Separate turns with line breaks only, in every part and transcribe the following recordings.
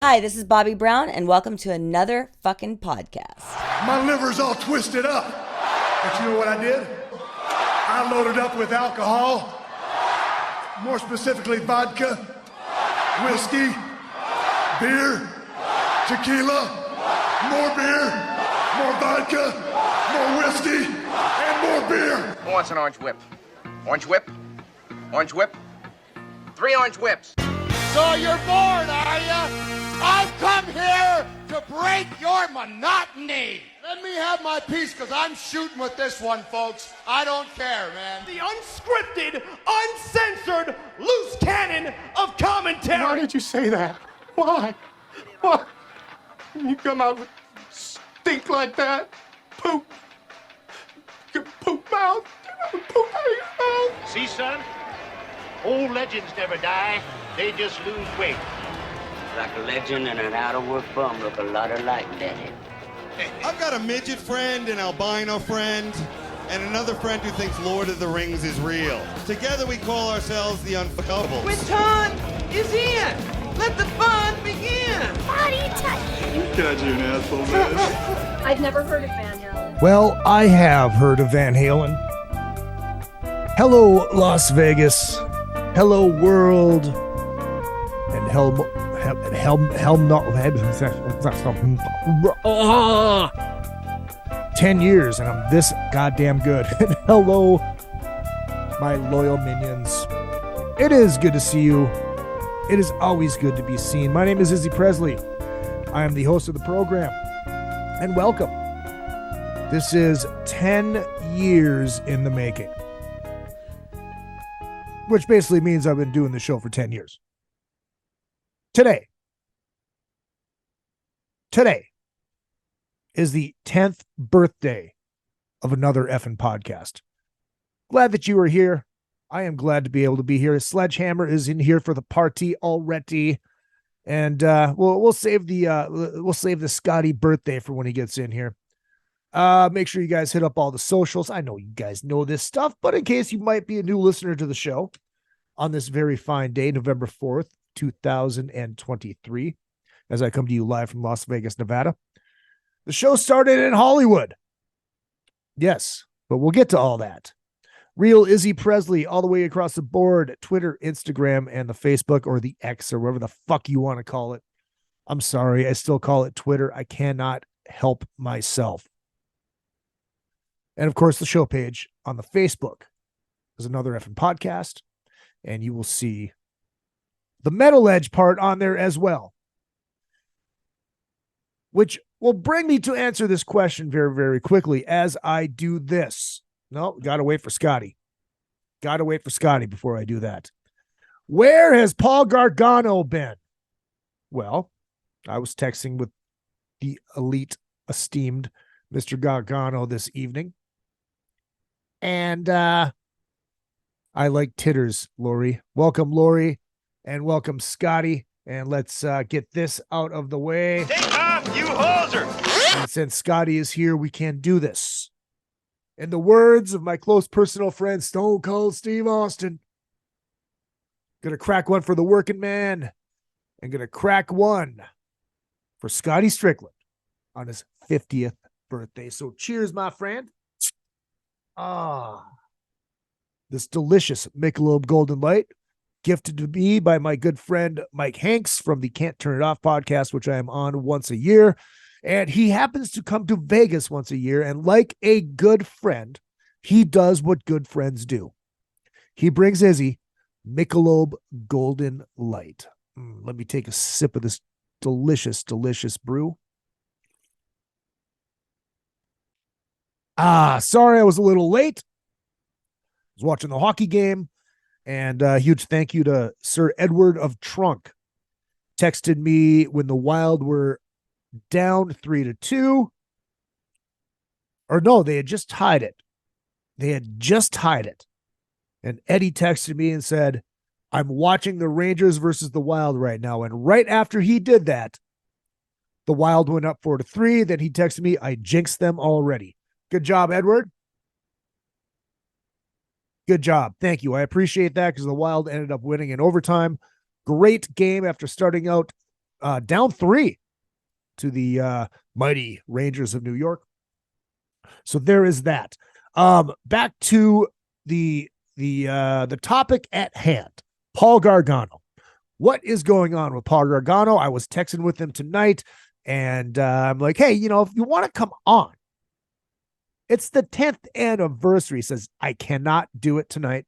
Hi, this is Bobby Brown, and welcome to another fucking podcast.
My liver's all twisted up. But you know what I did? I loaded up with alcohol, more specifically vodka, whiskey, beer, tequila, more beer, more vodka, more whiskey, and more beer.
Who wants an orange whip? Orange whip? Orange whip? 3 orange whips.
So you're bored, are ya? I've come here to break your monotony. Let me have my piece, because I'm shooting with this one, folks. I don't care, man.
The unscripted, uncensored, loose cannon of commentary.
Why did you say that? Why? Why? You come out with stink like that? Poop. Your poop mouth. Poop out of your mouth.
See, son? Old legends never die. They just lose weight.
Like a legend and an out-of-work bum look a lot alike, Daddy.
I've got a midget friend, an albino friend, and another friend who thinks Lord of the Rings is real. Together we call ourselves the Unfuckables.
Quinton is in. Let the fun begin.
Body touch.
You guys are an asshole, man.
I've never heard of Van Halen.
Well, I have heard of Van Halen. Hello, Las Vegas. Hello, world. And hell. 10 years and I'm this goddamn good. And hello, my loyal minions. It is good to see you. It is always good to be seen. My name is Izzy Presley. I am the host of the program. And welcome. This is 10 years in the making. Which basically means I've been doing the show for 10 years. Today is the 10th birthday of another effing podcast. Glad that you are here. I am glad to be able to be here. Sledgehammer is in here for the party already, and we'll save the Scotty birthday for when he gets in here. Make sure you guys hit up all the socials. I know you guys know this stuff, but in case you might be a new listener to the show on this very fine day, November 4th, 2023, as I come to you live from Las Vegas, Nevada. The show started in Hollywood. Yes, but we'll get to all that. Real Izzy Presley all the way across the board, Twitter, Instagram, and the Facebook, or the X, or whatever the fuck you want to call it. I'm sorry, I still call it Twitter. I cannot help myself. And of course, the show page on the Facebook is another effing podcast, and you will see the Metal Edge part on there as well, which will bring me to answer this question very, very quickly as I do this. No, got to wait for Scotty. Got to wait for Scotty before I do that. Where has Paul Gargano been? Well, I was texting with the elite, esteemed Mr. Gargano this evening. And I like titters, Lori. Welcome, Lori. And welcome, Scotty. And let's get this out of the way.
Take off, you hoser!
And since Scotty is here, we can do this. In the words of my close personal friend, Stone Cold Steve Austin, gonna crack one for the working man, and gonna crack one for Scotty Strickland on his 50th birthday. So cheers, my friend. This delicious Michelob Golden Light, gifted to me by my good friend Mike Hanks from the Can't Turn It Off podcast, which I am on once a year. And he happens to come to Vegas once a year. And like a good friend, he does what good friends do. He brings Izzy Michelob Golden Light. Let me take a sip of this delicious, delicious brew. Sorry I was a little late. I was watching the hockey game. And a huge thank you to Sir Edward of Trunk. Texted me when the Wild were down 3-2. Or no, they had just tied it. And Eddie texted me and said, I'm watching the Rangers versus the Wild right now. And right after he did that, the Wild went up 4-3. Then he texted me, I jinxed them already. Good job, Edward. Good job. Thank you. I appreciate that because the Wild ended up winning in overtime. Great game after starting out down 3 to the mighty Rangers of New York. So there is that. Back to the topic at hand. Paul Gargano. What is going on with Paul Gargano? I was texting with him tonight, and I'm like, hey, if you want to come on, it's the 10th anniversary. He says, I cannot do it tonight.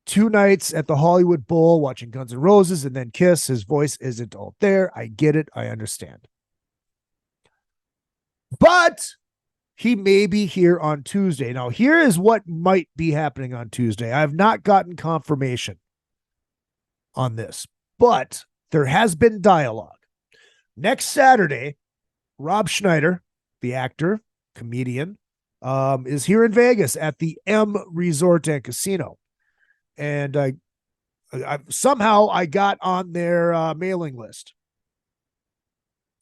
2 nights at the Hollywood Bowl watching Guns N' Roses and then Kiss. His voice isn't all there. I get it. I understand. But he may be here on Tuesday. Now, here is what might be happening on Tuesday. I have not gotten confirmation on this, but there has been dialogue. Next Saturday, Rob Schneider, the actor, comedian, is here in Vegas at the M Resort and Casino. And I somehow I got on their mailing list,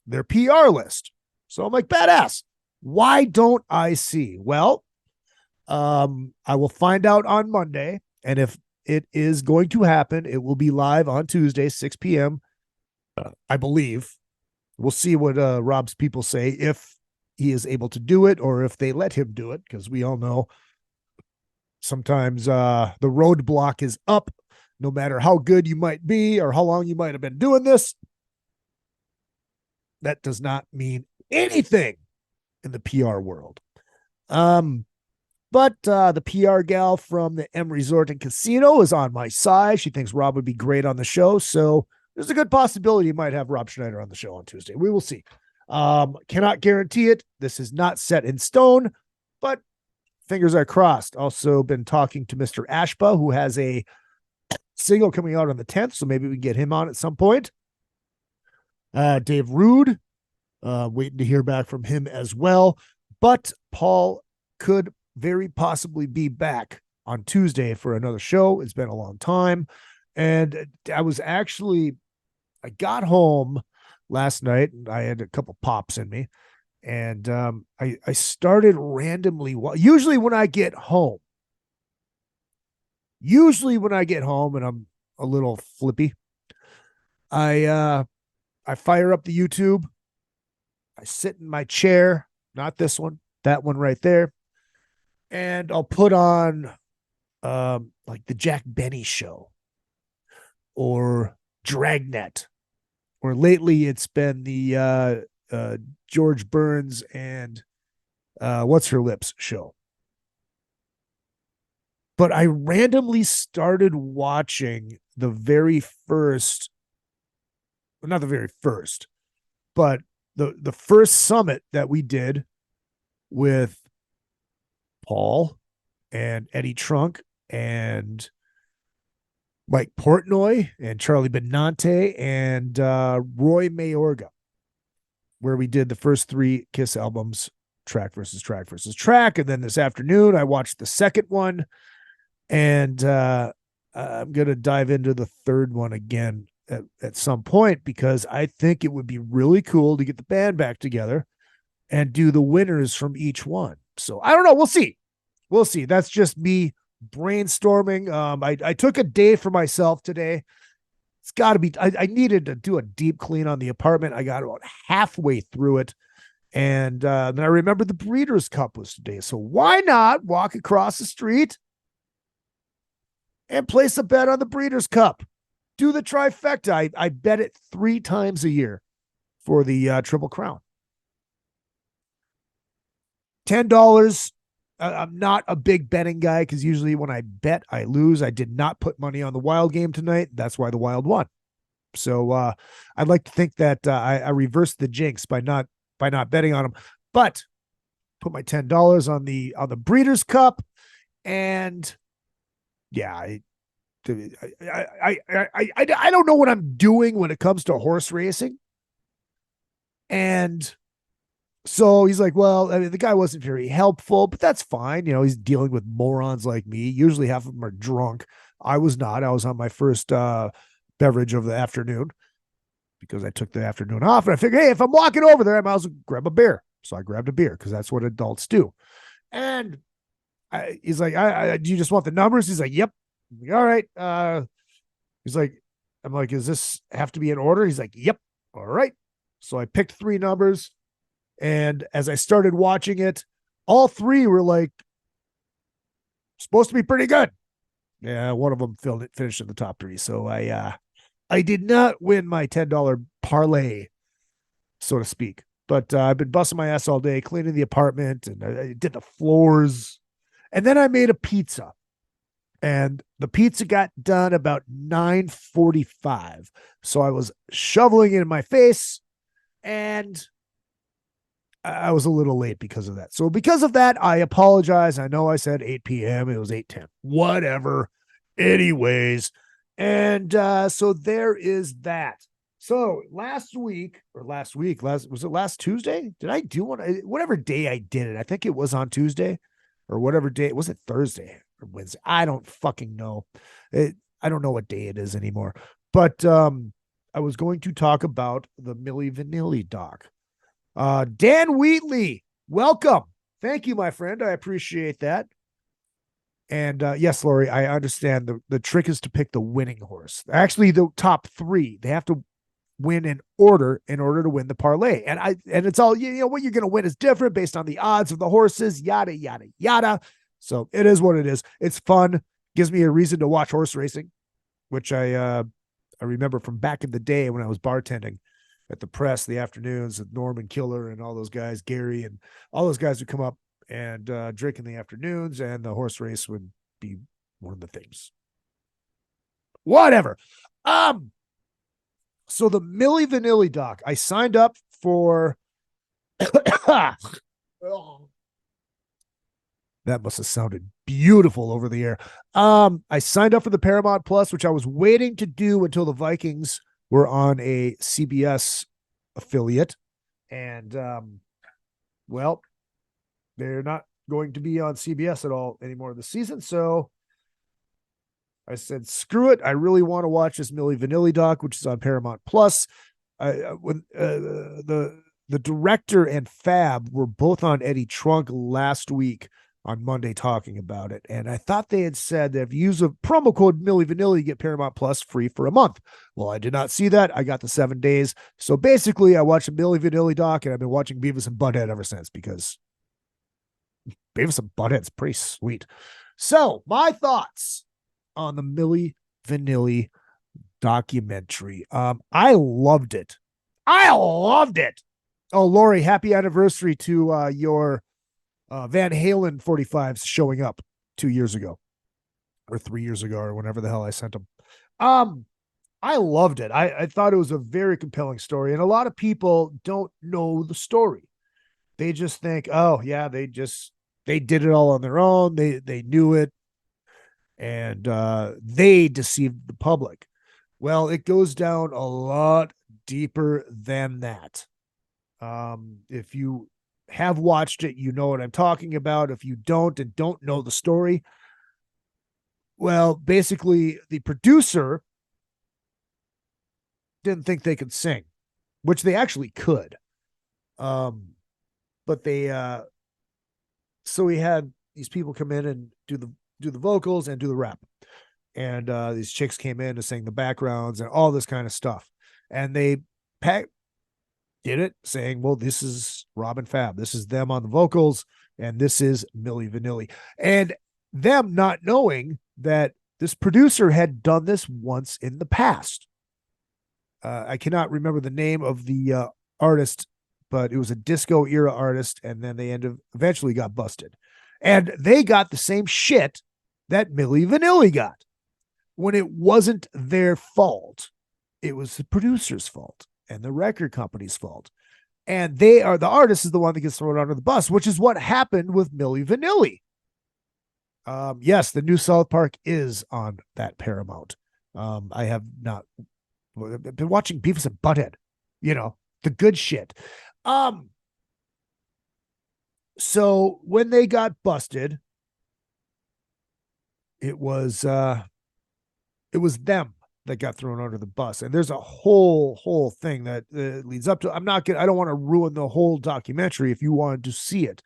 their PR list. So I'm like, badass. Why don't I see? Well, I will find out on Monday. And if it is going to happen, it will be live on Tuesday, 6 p.m. I believe. We'll see what Rob's people say, if he is able to do it or if they let him do it, because we all know sometimes the roadblock is up, no matter how good you might be or how long you might have been doing this. That does not mean anything in the PR world. But the PR gal from the M Resort and Casino is on my side. She thinks Rob would be great on the show. So there's a good possibility you might have Rob Schneider on the show on Tuesday. We will see. Cannot guarantee it. This is not set in stone, but fingers are crossed. Also been talking to Mr. Ashba, who has a single coming out on the 10th. So maybe we can get him on at some point. Dave Rude, waiting to hear back from him as well. But Paul could very possibly be back on Tuesday for another show. It's been a long time. And I got home last night and I had a couple pops in me. And I started randomly, usually when I get home and I'm a little flippy, I fire up the YouTube. I sit in my chair, not this one, that one right there. And I'll put on like the Jack Benny show or Dragnet, or lately it's been the George Burns and What's Her Lips show. But I randomly started watching the very first, not the very first, but the first summit that we did with Paul and Eddie Trunk and Mike Portnoy and Charlie Benante and Roy Mayorga, where we did the first 3 Kiss albums, track versus track versus track. And then this afternoon, I watched the second one, and I'm going to dive into the third one again at some point, because I think it would be really cool to get the band back together and do the winners from each one. So I don't know. We'll see. That's just me brainstorming. I took a day for myself today. It's got to be, I needed to do a deep clean on the apartment. I got about halfway through it. And then I remembered the Breeders' Cup was today. So why not walk across the street and place a bet on the Breeders' Cup? Do the trifecta. I bet it 3 times a year for the Triple Crown. $10. I'm not a big betting guy, because usually when I bet, I lose. I did not put money on the Wild game tonight. That's why the Wild won. So I'd like to think that I reversed the jinx by not betting on them. But put my $10 on the Breeders' Cup, and yeah, I don't know what I'm doing when it comes to horse racing. And so he's like, well, I mean, the guy wasn't very helpful, but that's fine. He's dealing with morons like me. Usually half of them are drunk. I was not. I was on my first beverage of the afternoon, because I took the afternoon off. And I figured, hey, if I'm walking over there, I might as well grab a beer. So I grabbed a beer, because that's what adults do. And he's like, do you just want the numbers? He's like, yep. I'm like, all right. He's like, I'm like, does this have to be in order? He's like, yep. All right. So I picked 3 numbers. And as I started watching it, all 3 were like supposed to be pretty good. Yeah, one of them finished in the top 3. So I did not win my $10 parlay, so to speak. But I've been busting my ass all day, cleaning the apartment, and I did the floors. And then I made a pizza. And the pizza got done about 9:45. So I was shoveling it in my face, and I was a little late because of that. So because of that, I apologize. I know I said 8 p.m. It was 8:10. Whatever. Anyways. And so there is that. So was it last Tuesday? Did I do one? Whatever day I did it. I think it was on Tuesday or whatever day. Was it Thursday or Wednesday? I don't fucking know. I don't know what day it is anymore. But I was going to talk about the Milli Vanilli doc. Dan Wheatley, welcome. Thank you, my friend. I appreciate that. And yes, Lori, I understand the trick is to pick the winning horse. Actually, the top 3, they have to win in order to win the parlay. And it's all, what you're going to win is different based on the odds of the horses, yada, yada, yada. So it is what it is. It's fun. Gives me a reason to watch horse racing, which I remember from back in the day when I was bartending at the Press, the afternoons with Norman Killer and all those guys, Gary and all those guys would come up and drink in the afternoons, and the horse race would be one of the things. Whatever. So the Milli Vanilli doc, I signed up for. That must have sounded beautiful over the air. I signed up for the Paramount Plus, which I was waiting to do until the Vikings were on a CBS affiliate. And, well, they're not going to be on CBS at all anymore this season. So I said, screw it. I really want to watch this Milli Vanilli doc, which is on Paramount Plus. When the director and Fab were both on Eddie Trunk last week on Monday talking about it. And I thought they had said that if you use a promo code Milli Vanilli, you get Paramount Plus free for a month. Well, I did not see that. I got the 7 days. So basically I watched a Milli Vanilli doc, and I've been watching Beavis and Butthead ever since, because Beavis and Butthead's pretty sweet. So my thoughts on the Milli Vanilli documentary. I loved it. Oh, Lori, happy anniversary to your Van Halen 45s showing up 2 years ago or 3 years ago or whenever the hell I sent them. I loved it. I thought it was a very compelling story, and a lot of people don't know the story. They just think, oh yeah, they did it all on their own. They knew it, and they deceived the public. Well, it goes down a lot deeper than that. If you have watched it, you know what I'm talking about. If you don't and don't know the story, well, basically the producer didn't think they could sing, which they actually could. But they, so we had these people come in and do the vocals and do the rap. And these chicks came in to sing the backgrounds and all this kind of stuff. And they did it saying, well, this is Rob and Fab. This is them on the vocals, and this is Milli Vanilli. And them not knowing that this producer had done this once in the past. I cannot remember the name of the artist, but it was a disco era artist, and then they eventually got busted. And they got the same shit that Milli Vanilli got, when it wasn't their fault. It was the producer's fault and the record company's fault. And the artist is the one that gets thrown under the bus, which is what happened with Milli Vanilli. Yes, the new South Park is on that Paramount. I have not been watching Beavis and Butthead, the good shit. So when they got busted, it was them that got thrown under the bus. And there's a whole thing that leads up to, I don't want to ruin the whole documentary if you wanted to see it.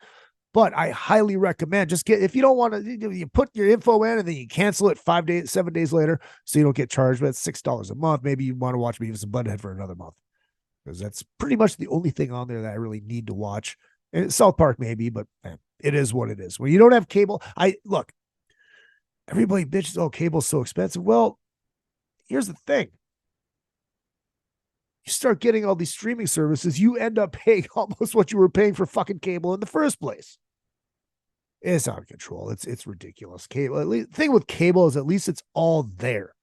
But I highly recommend just if you don't want to, you put your info in and then you cancel it 7 days later, so you don't get charged. But it's $6 a month. Maybe you want to watch Beavis and Butthead for another month, because that's pretty much the only thing on there that I really need to watch. And South Park maybe, but man, it is what it is. When you don't have cable, everybody bitches, oh, cable's so expensive. Well, here's the thing. You start getting all these streaming services, you end up paying almost what you were paying for fucking cable in the first place. It's out of control. It's ridiculous. Cable. The thing with cable is at least it's all there.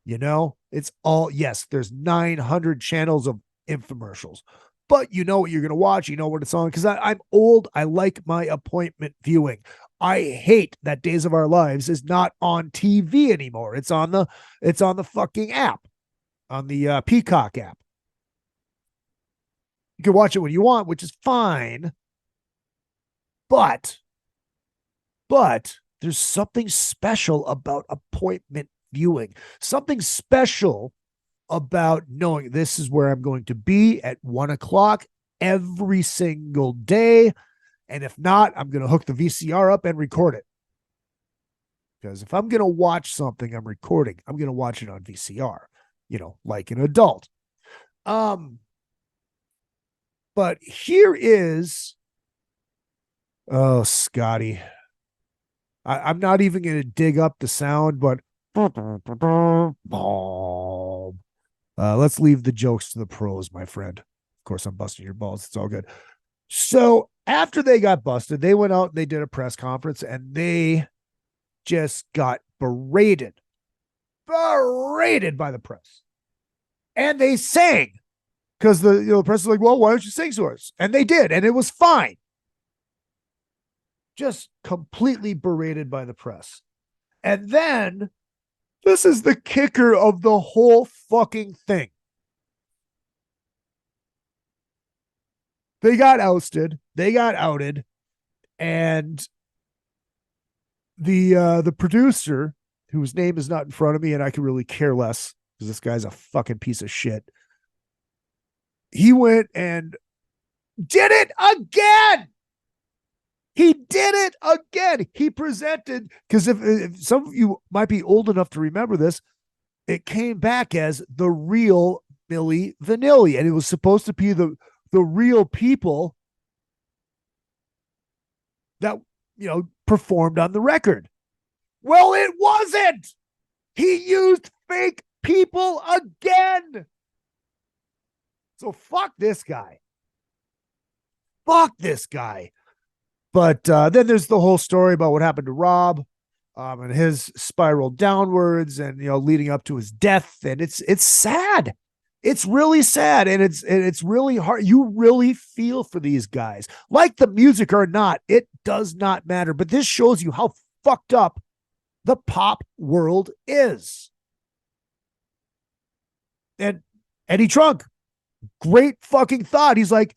It's all, yes, there's 900 channels of infomercials, but you know what you're going to watch. You know what it's on. Because I'm old. I like my appointment viewing. I hate that Days of Our Lives is not on TV anymore. It's on the fucking app, on the Peacock app. You can watch it when you want, which is fine. But there's something special about appointment viewing. Something special about knowing this is where I'm going to be at 1:00 every single day. And if not, I'm going to hook the VCR up and record it. Because if I'm going to watch something I'm recording, I'm going to watch it on VCR, like an adult. But here is, oh, Scotty. I'm not even going to dig up the sound, but let's leave the jokes to the pros, my friend. Of course, I'm busting your balls. It's all good. So after they got busted, they went out and they did a press conference and they just got berated by the press. And they sang. Because the press was like, well, why don't you sing to us? And they did, and it was fine. Just completely berated by the press. And then, this is the kicker of the whole fucking thing. They got ousted. They got outed. And the producer, whose name is not in front of me, and I can really care less, because this guy's a fucking piece of shit. He went and did it again. He did it again. He presented, because if some of you might be old enough to remember this, it came back as the real Milli Vanilli, and it was supposed to be the real people that performed on the record. Well, it wasn't. He used fake people again. So fuck this guy. Fuck this guy. But then there's the whole story about what happened to Rob, and his spiral downwards, and leading up to his death. And it's sad. It's really sad, and it's really hard. You really feel for these guys, like the music or not. It does not matter. But this shows you how fucked up the pop world is. And Eddie Trunk, great fucking thought. He's like,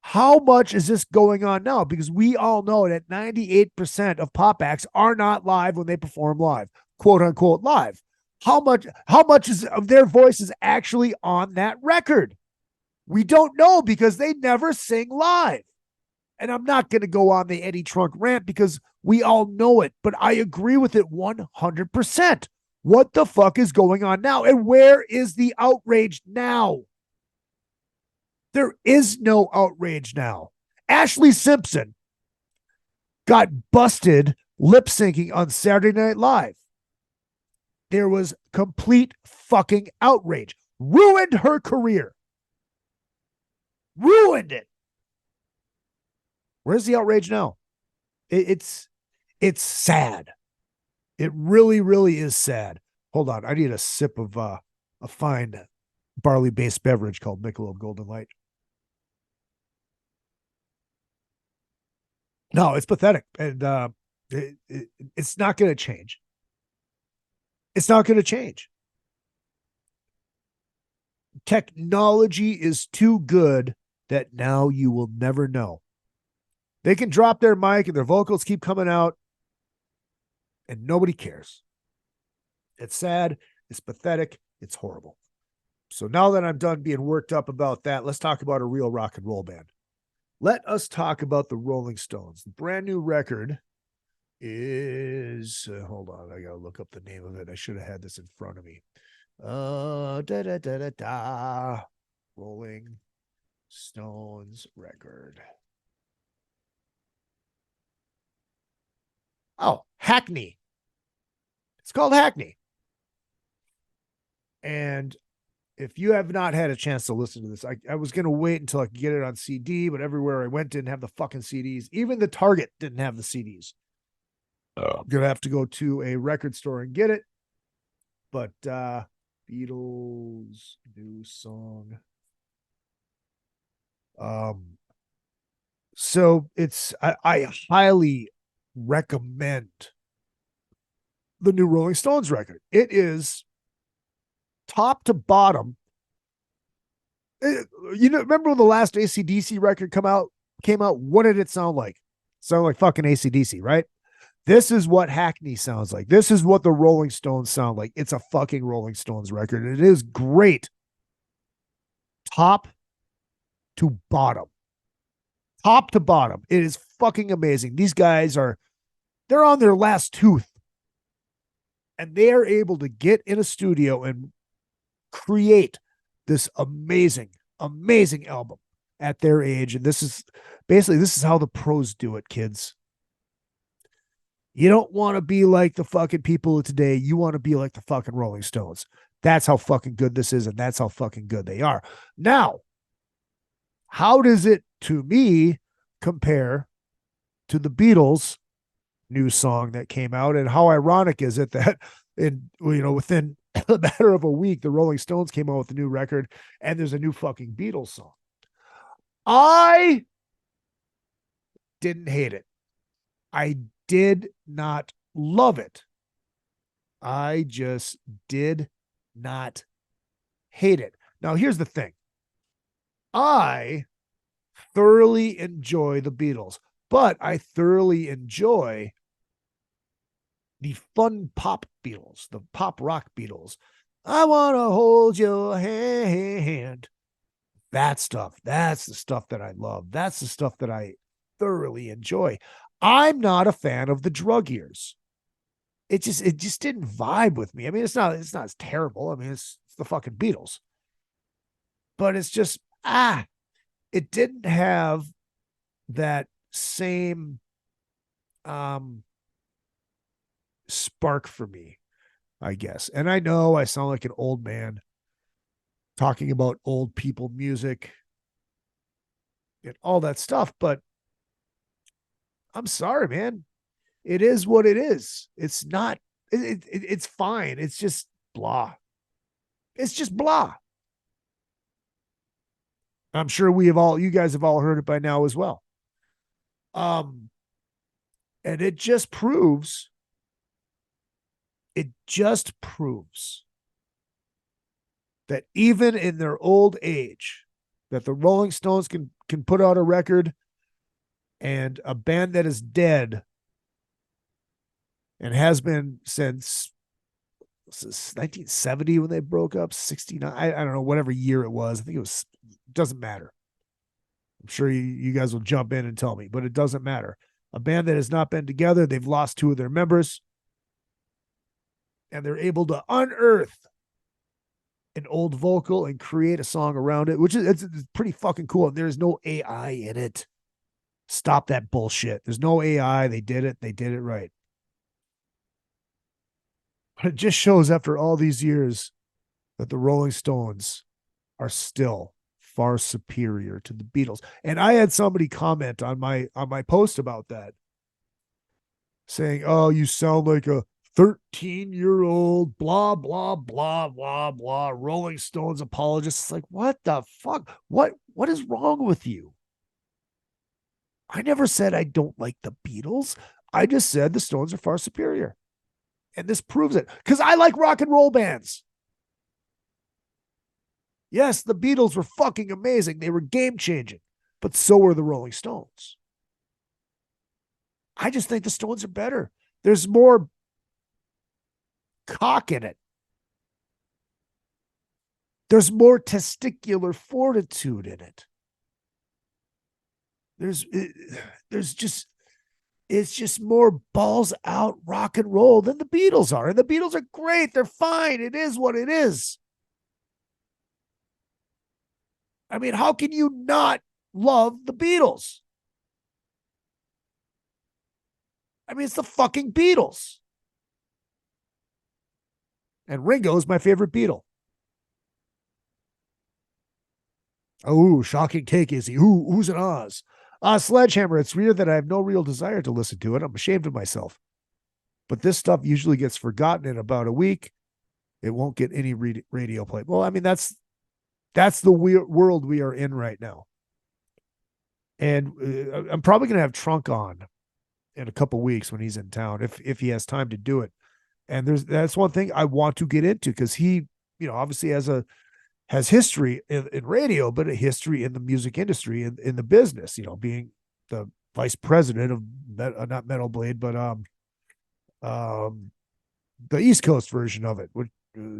how much is this going on now? Because we all know that 98% of pop acts are not live when they perform live, quote unquote live. How much of their voice is actually on that record? We don't know, because they never sing live. And I'm not going to go on the Eddie Trunk rant because we all know it, but I agree with it 100%. What the fuck is going on now? And where is the outrage now? There is no outrage now. Ashley Simpson got busted lip syncing on Saturday Night Live. There was complete fucking outrage. Ruined her career. Ruined it. Where's the outrage now? It's sad. It really, really is sad. Hold on. I need a sip of a fine barley-based beverage called Michelob Golden Light. No, it's pathetic. And it's not going to change. It's not going to change. Technology is too good that now you will never know. They can drop their mic and their vocals keep coming out, and nobody cares. It's sad. It's pathetic. It's horrible. So now that I'm done being worked up about that, let's talk about a real rock and roll band. Let us talk about the Rolling Stones. The brand new record is, hold on, I got to look up the name of it. I should have had this in front of me. Rolling Stones record. Oh, Hackney. It's called Hackney. And if you have not had a chance to listen to this, I was going to wait until I could get it on CD, but everywhere I went didn't have the fucking CDs. Even the Target didn't have the CDs. I'm going to have to go to a record store and get it. But Beatles new song. So it's, I highly recommend the new Rolling Stones record. It is top to bottom. Remember when the last AC/DC record came out? What did it sound like? Sound like fucking AC/DC, right? This is what Hackney sounds like. This is what the Rolling Stones sound like. It's a fucking Rolling Stones record. It is great. Top to bottom. Top to bottom. It is fucking amazing. These guys they're on their last tooth. And they are able to get in a studio and create this amazing, amazing album at their age. And this is how the pros do it, kids. You don't want to be like the fucking people of today. You want to be like the fucking Rolling Stones. That's how fucking good this is, and that's how fucking good they are. Now, how does it, to me, compare to the Beatles' new song that came out? And how ironic is it that within a matter of a week, the Rolling Stones came out with a new record, and there's a new fucking Beatles song. I didn't hate it. I did not love it. I just did not hate it. Now, here's the thing. I thoroughly enjoy the Beatles, but I thoroughly enjoy the fun pop Beatles, the pop rock Beatles. I want to hold your hand. That stuff. That's the stuff that I love. That's the stuff that I thoroughly enjoy. I'm not a fan of the drug years. It just didn't vibe with me. I mean, it's not as terrible. I mean, it's the fucking Beatles. But it's just, it didn't have that same spark for me, I guess. And I know I sound like an old man talking about old people music and all that stuff, but I'm sorry, man. It is what it is. It's not, it's fine. It's just blah. It's just blah. I'm sure you guys have all heard it by now as well. And it just proves that even in their old age, that the Rolling Stones can put out a record, and a band that is dead and has been since 1970 when they broke up, 69. I don't know, whatever year it was. I think it doesn't matter. I'm sure you guys will jump in and tell me, but it doesn't matter. A band that has not been together, they've lost two of their members, and they're able to unearth an old vocal and create a song around it, which is it's pretty fucking cool. And there's no AI in it. Stop that bullshit. There's no AI. They did it. They did it right. But it just shows after all these years that the Rolling Stones are still far superior to the Beatles. And I had somebody comment on my post about that, saying, "Oh, you sound like a 13-year-old blah blah blah blah blah Rolling Stones apologist." It's like, what the fuck? What is wrong with you? I never said I don't like the Beatles. I just said the Stones are far superior. And this proves it. Because I like rock and roll bands. Yes, the Beatles were fucking amazing. They were game-changing. But so were the Rolling Stones. I just think the Stones are better. There's more cock in it. There's more testicular fortitude in it. There's just it's just more balls out rock and roll than the Beatles are. And the Beatles are great. They're fine. It is what it is. I mean, how can you not love the Beatles? I mean, it's the fucking Beatles. And Ringo is my favorite Beatle. Oh, shocking take, Izzy. Who's an Oz? Sledgehammer. It's weird that I have no real desire to listen to it. I'm ashamed of myself. But this stuff usually gets forgotten in about a week. It won't get any radio play. Well, I mean, that's the world we are in right now. And I'm probably going to have Trunk on in a couple weeks when he's in town, if he has time to do it. And that's one thing I want to get into, because he, obviously has history in radio, but a history in the music industry and in the business, being the vice president of not Metal Blade, but the East Coast version of it with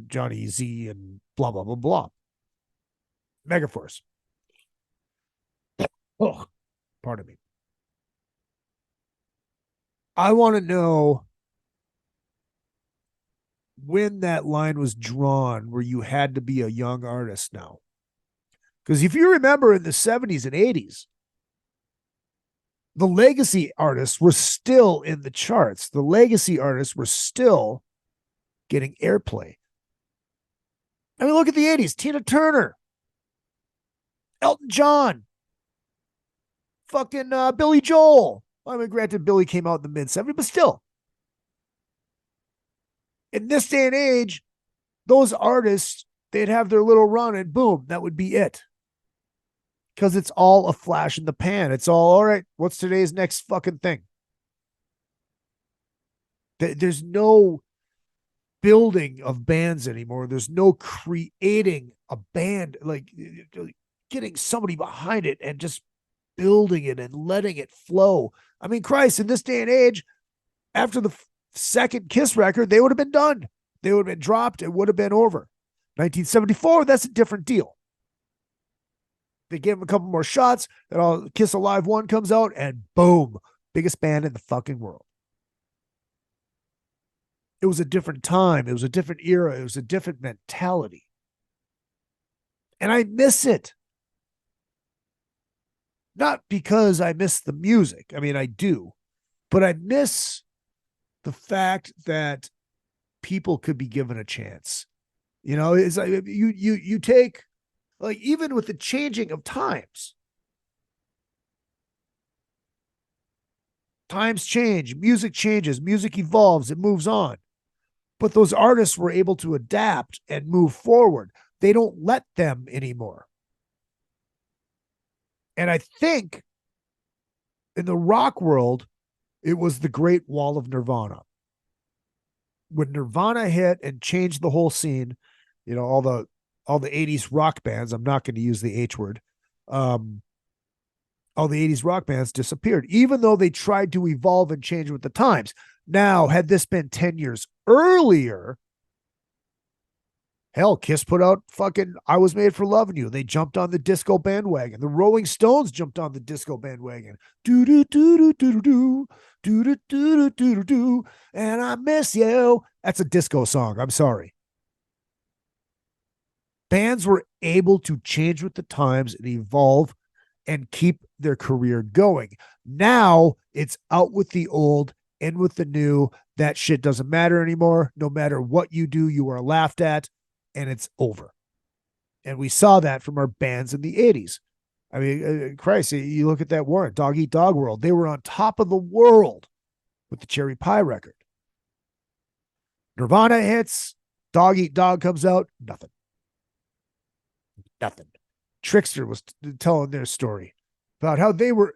Johnny Z and blah, blah, blah, blah. Megaforce. Oh, pardon me. I want to know when that line was drawn where you had to be a young artist now. Because if you remember in the 70s and 80s, the legacy artists were still in the charts. The legacy artists were still getting airplay. I mean, look at the 80s. Tina Turner, Elton John, fucking Billy Joel. I mean, granted, Billy came out in the mid-70s, but still. In this day and age, those artists, they'd have their little run and boom, that would be it. Because it's all a flash in the pan. It's all right, what's today's next fucking thing? There's no building of bands anymore. There's no creating a band, like getting somebody behind it and just building it and letting it flow. I mean, Christ, in this day and age, after the second Kiss record, they would have been done. They would have been dropped. It would have been over. 1974, that's a different deal. They gave them a couple more shots. Then all Kiss Alive 1 comes out, and boom, biggest band in the fucking world. It was a different time. It was a different era. It was a different mentality. And I miss it. Not because I miss the music. I mean, I do. But I miss the fact that people could be given a chance. It's like you take, like, even with the changing of times change, music changes, music evolves, it moves on. But those artists were able to adapt and move forward. They don't let them anymore. And I think in the rock world, it was the Great Wall of Nirvana. When Nirvana hit and changed the whole scene, all the 80s rock bands, I'm not going to use the H word, all the 80s rock bands disappeared, even though they tried to evolve and change with the times. Now, had this been 10 years earlier, hell, Kiss put out fucking I Was Made for Loving You. They jumped on the disco bandwagon. The Rolling Stones jumped on the disco bandwagon. Do-do-do-do-do-do-do. Do-do-do-do-do-do. And I miss you. That's a disco song. I'm sorry. Bands were able to change with the times and evolve and keep their career going. Now it's out with the old, in with the new. That shit doesn't matter anymore. No matter what you do, you are laughed at. And it's over. And we saw that from our bands in the 80s. I mean, Christ, you look at that Warrant, Dog Eat Dog World. They were on top of the world with the Cherry Pie record. Nirvana hits, Dog Eat Dog comes out, nothing. Trickster was telling their story about how they were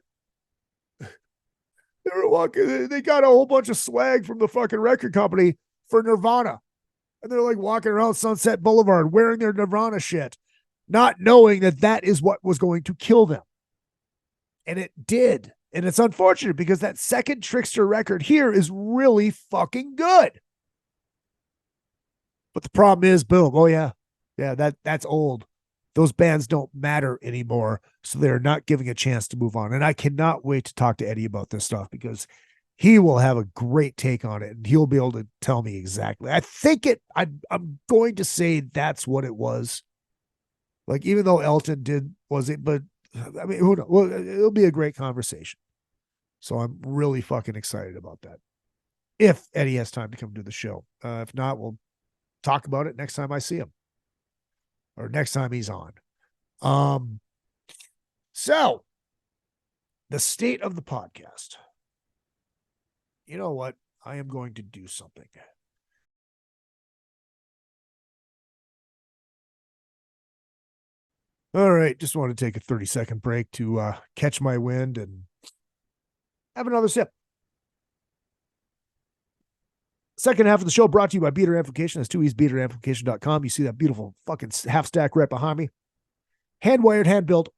walking, they got a whole bunch of swag from the fucking record company for Nirvana. And they're like walking around Sunset Boulevard wearing their Nirvana shit, not knowing that is what was going to kill them. And it did. And it's unfortunate because that second Trickster record here is really fucking good. But the problem is, boom. Oh, yeah. Yeah, that's old. Those bands don't matter anymore, so they're not giving a chance to move on. And I cannot wait to talk to Eddie about this stuff because he will have a great take on it and he'll be able to tell me exactly. I'm going to say that's what it was. Like, even though Elton did, was it, but I mean, who knows? Well, it'll be a great conversation. So I'm really fucking excited about that. If Eddie has time to come do the show. If not, we'll talk about it next time I see him or next time he's on. So the state of the podcast. You know what? I am going to do something. All right. Just want to take a 30-second break to catch my wind and have another sip. Second half of the show brought to you by Beater Amplification. That's 2eastbeateramplification.com. You see that beautiful fucking half stack right behind me. Hand-wired, hand-built,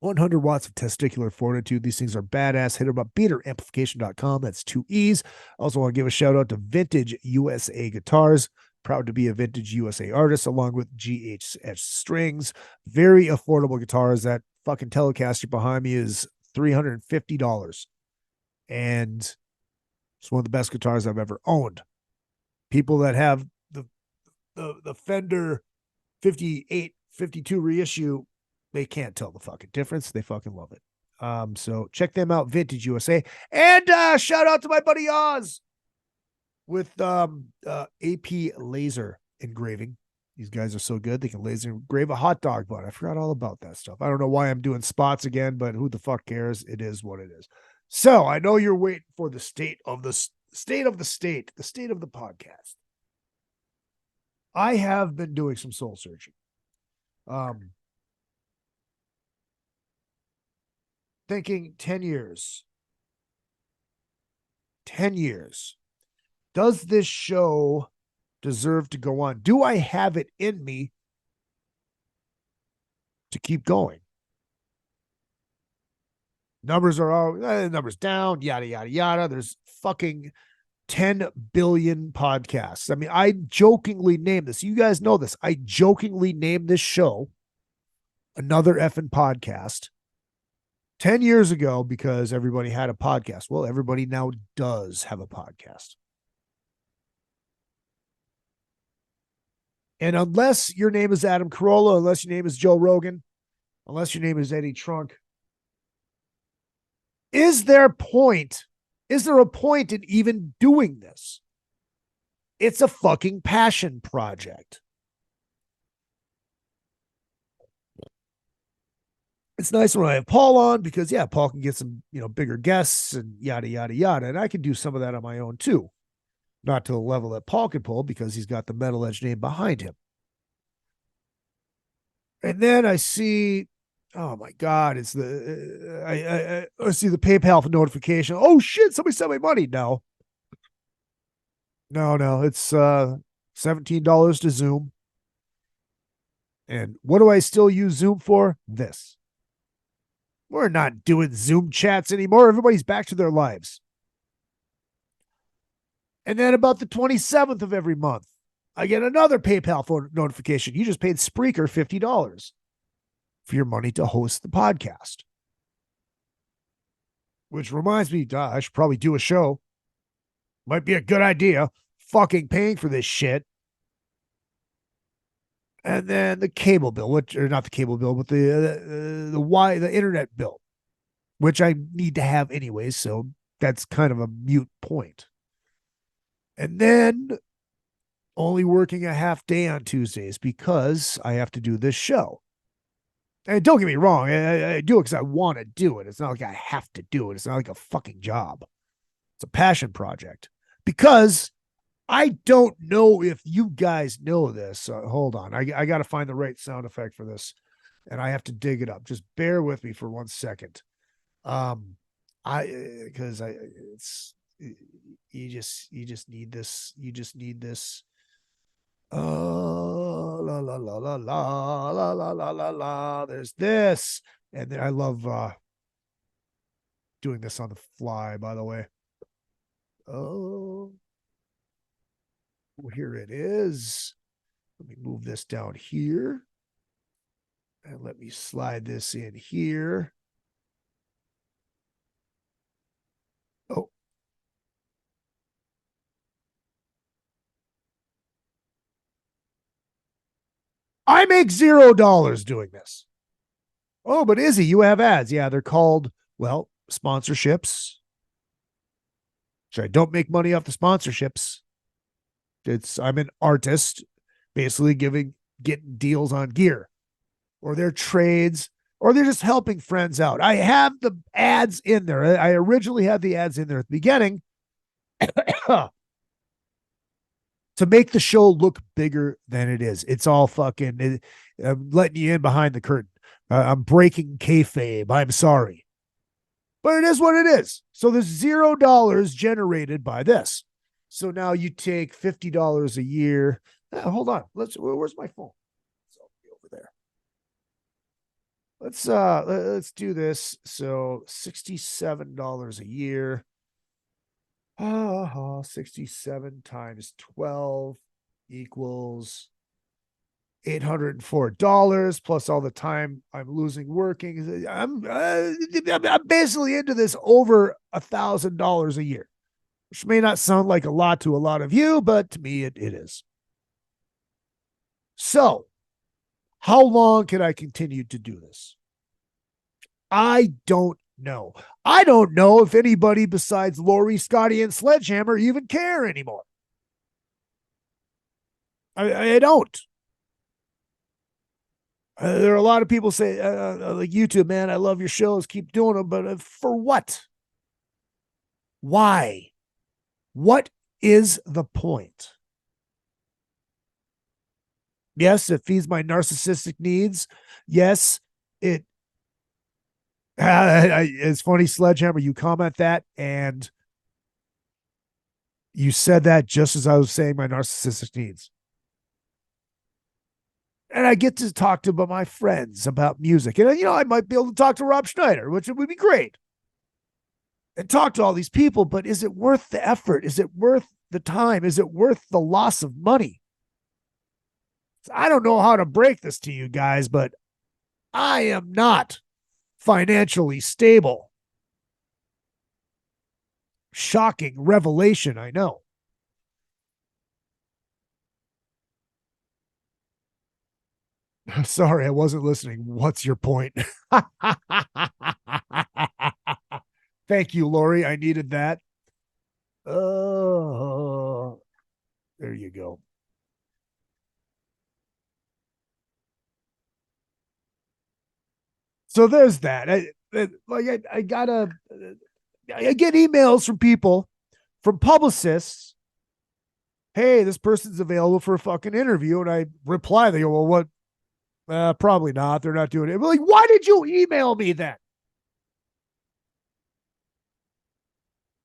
100 watts of testicular fortitude. These things are badass. Hit them up, beateramplification.com. That's 2 E's. Also want to give a shout out to Vintage USA Guitars. Proud to be a Vintage USA artist along with GHS Strings. Very affordable guitars. That fucking Telecaster behind me is $350. And it's one of the best guitars I've ever owned. People that have the Fender 58, 52 reissue, they can't tell the fucking difference. They fucking love it. So check them out, Vintage USA. And shout out to my buddy Oz with AP laser engraving. These guys are so good. They can laser engrave a hot dog bun. I forgot all about that stuff. I don't know why I'm doing spots again, but who the fuck cares? It is what it is. So I know you're waiting for the state of the state of the podcast. I have been doing some soul searching. Thinking 10 years. 10 years. Does this show deserve to go on? Do I have it in me to keep going? Numbers are all numbers down, yada, yada, yada. There's fucking 10 billion podcasts. I mean, I jokingly named this. You guys know this. I jokingly named this show Another Effing Podcast 10 years ago because everybody had a podcast. Well, everybody now does have a podcast. And unless your name is Adam Carolla, unless your name is Joe Rogan, unless your name is Eddie Trunk, is there a point in even doing this? It's a fucking passion project. It's nice when I have Paul on because, yeah, Paul can get some, bigger guests and yada, yada, yada. And I can do some of that on my own too. Not to the level that Paul can pull because he's got the Metal Edge name behind him. And then I see, oh my God, it's I see the PayPal notification. Oh shit, somebody sent me money. No, it's $17 to Zoom. And what do I still use Zoom for? This. We're not doing Zoom chats anymore. Everybody's back to their lives. And then about the 27th of every month, I get another PayPal phone notification. You just paid Spreaker $50 for your money to host the podcast. Which reminds me, I should probably do a show. Might be a good idea. Fucking paying for this shit. And then the cable bill, or not the cable bill, but the internet bill, which I need to have anyways. So that's kind of a mute point. And then only working a half day on Tuesdays because I have to do this show. And don't get me wrong, I do it because I want to do it. It's not like I have to do it. It's not like a fucking job. It's a passion project. Because I don't know if you guys know this. Hold on. I got to find the right sound effect for this. And I have to dig it up. Just bear with me for 1 second. You just need this. You just need this. Oh, la la la la la la la la la la. There's this. And then I love doing this on the fly, by the way. Oh, here it is. Let me move this down here. And let me slide this in here. Oh. I make $0 doing this. Oh, but Izzy, you have ads. Yeah, they're called, well, sponsorships. I don't make money off the sponsorships. I'm an artist, basically getting deals on gear, or they're trades, or they're just helping friends out. I have the ads in there. I originally had the ads in there at the beginning to make the show look bigger than it is. It's all fucking, I'm letting you in behind the curtain. I'm breaking kayfabe. I'm sorry. But it is what it is. So there's $0 generated by this. So now you take $50 a year. Hold on. Where's my phone? It's over there. Let's do this. So $67 a year. 67 times 12 equals $804 plus all the time I'm losing working. I'm basically into this over $1,000 a year, which may not sound like a lot to a lot of you, but to me it is. So how long can I continue to do this? I don't know. I don't know if anybody besides Lori, Scotty, and Sledgehammer even care anymore. I don't. There are a lot of people say, like YouTube, man, I love your shows. Keep doing them. But for what? Why? What is the point? Yes, it feeds my narcissistic needs. Yes, it. It's funny, Sledgehammer, you comment that, and you said that just as I was saying my narcissistic needs. And I get to talk to my friends about music. And, I might be able to talk to Rob Schneider, which would be great. And talk to all these people, but is it worth the effort? Is it worth the time? Is it worth the loss of money? I don't know how to break this to you guys, but I am not financially stable. Shocking revelation, I know. Sorry, I wasn't listening. What's your point? Thank you, Lori. I needed that. Oh, there you go. So there's that. I get emails from people, from publicists. Hey, this person's available for a fucking interview. And I reply, they go, well, what? Probably not. They're not doing it. But like, why did you email me then?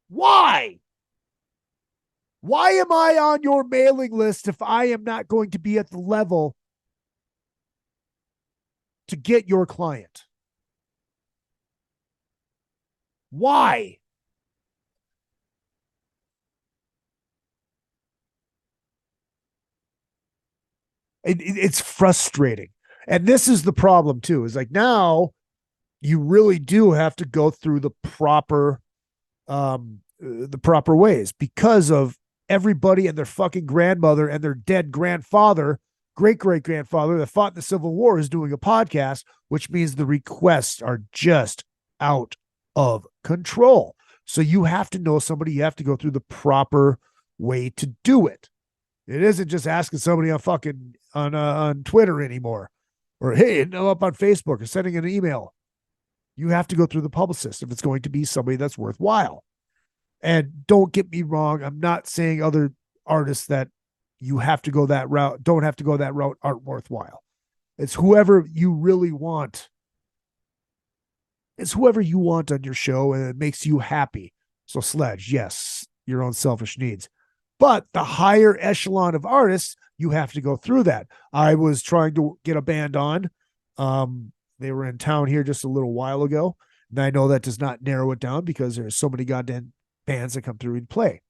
Why? Why am I on your mailing list if I am not going to be at the level to get your client? Why? It's frustrating. And this is the problem too, is like now you really do have to go through the proper ways because of everybody and their fucking grandmother and their dead grandfather, great-great-grandfather that fought in the Civil War is doing a podcast, which means the requests are just out of control. So you have to know somebody, you have to go through the proper way to do it. It isn't just asking somebody on Twitter anymore, or hey, up on Facebook, or sending an email. You have to go through the publicist if it's going to be somebody that's worthwhile. And don't get me wrong, I'm not saying other artists that you have to go that route, don't have to go that route, aren't worthwhile. It's whoever you really want. It's whoever you want on your show, and it makes you happy. So Sledge, yes, your own selfish needs. But the higher echelon of artists, you have to go through that. I was trying to get a band on. They were in town here just a little while ago. And I know that does not narrow it down because there's so many goddamn bands that come through and play.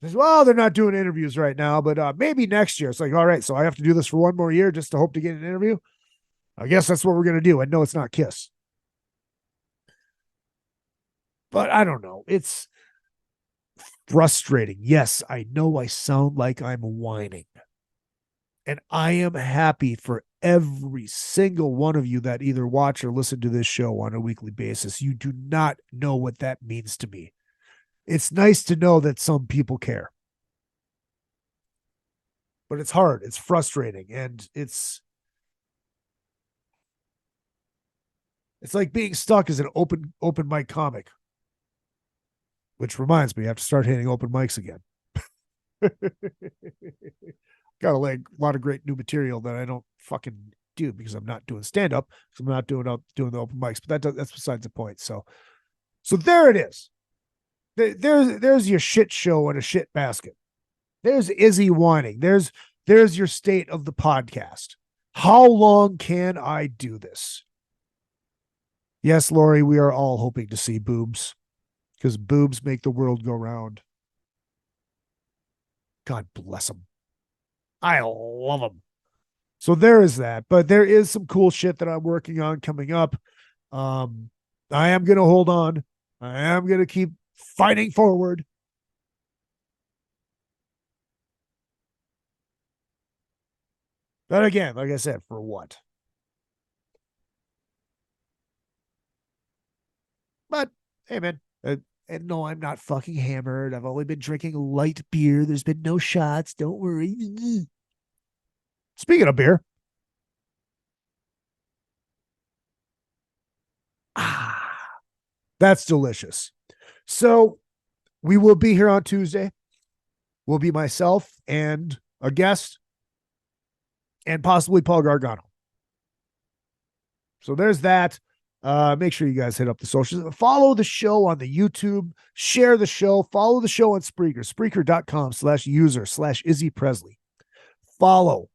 Well, they're not doing interviews right now, but maybe next year. It's like, all right, so I have to do this for one more year just to hope to get an interview. I guess that's what we're going to do. I know it's not Kiss. But I don't know. It's frustrating. Yes, I know I sound like I'm whining. And I am happy for every single one of you that either watch or listen to this show on a weekly basis. You do not know what that means to me. It's nice to know that some people care. But it's hard. It's frustrating. And it's like being stuck as an open mic comic. Which reminds me, I have to start hitting open mics again. Got a lot of great new material that I don't fucking do because I'm not doing stand up. So I'm not doing the open mics. But that's besides the point. So there it is. There's your shit show in a shit basket. There's Izzy whining. There's your state of the podcast. How long can I do this? Yes, Lori, we are all hoping to see boobs because boobs make the world go round. God bless them. I love them. So there is that, but there is some cool shit that I'm working on coming up. I am going to hold on. I am going to keep fighting forward. But again, like I said, for what? But hey, man, and no, I'm not fucking hammered. I've only been drinking light beer. There's been no shots. Don't worry. Speaking of beer. That's delicious. So we will be here on Tuesday. Will be myself and a guest and possibly Paul Gargano. So there's that. Make sure you guys hit up the socials. Follow the show on the YouTube. Share the show. Follow the show on Spreaker. Spreaker.com/user/Izzy Presley. Follow.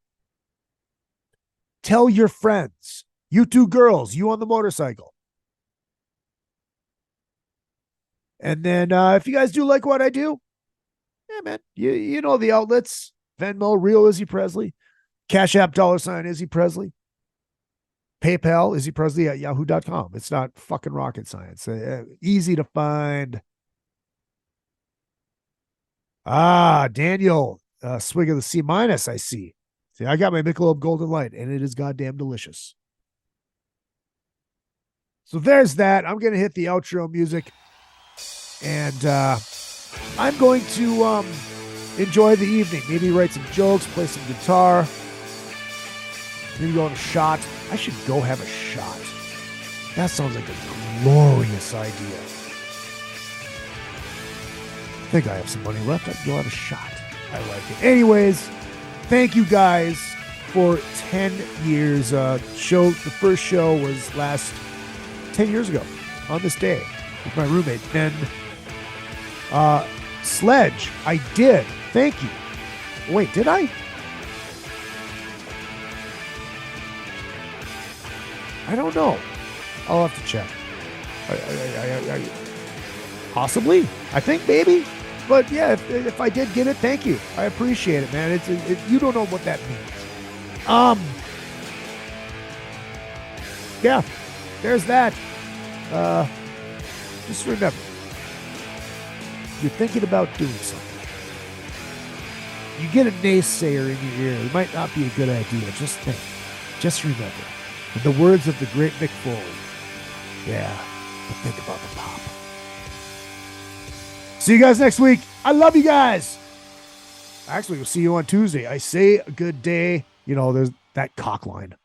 Tell your friends. You two girls. You on the motorcycle. And then if you guys do like what I do, yeah, man, you know the outlets. Venmo, Real Izzy Presley. CashApp, $ Izzy Presley. PayPal, izzypresley@yahoo.com. It's not fucking rocket science. Easy to find. Daniel, swig of the C-, I see. See, I got my Michelob Golden Light, and it is goddamn delicious. So there's that. I'm going to hit the outro music, and I'm going to enjoy the evening. Maybe write some jokes, play some guitar, maybe go on a shot. I should go have a shot. That sounds like a glorious idea. I think I have some money left. I can go have a shot. I like it. Anyways, thank you guys for 10 years. The first show was 10 years ago on this day with my roommate. And Sledge, I did. Thank you. Wait, did I? I don't know. I'll have to check. I possibly. I think maybe. But yeah, if I did get it, thank you. I appreciate it, man. You don't know what that means. Yeah, there's that. Just remember, if you're thinking about doing something, you get a naysayer in your ear. It might not be a good idea. Just think. Just remember. In the words of the great Mick Foley, yeah, but think about the pop. See you guys next week. I love you guys. Actually, we'll see you on Tuesday. I say a good day. You know, there's that cock line.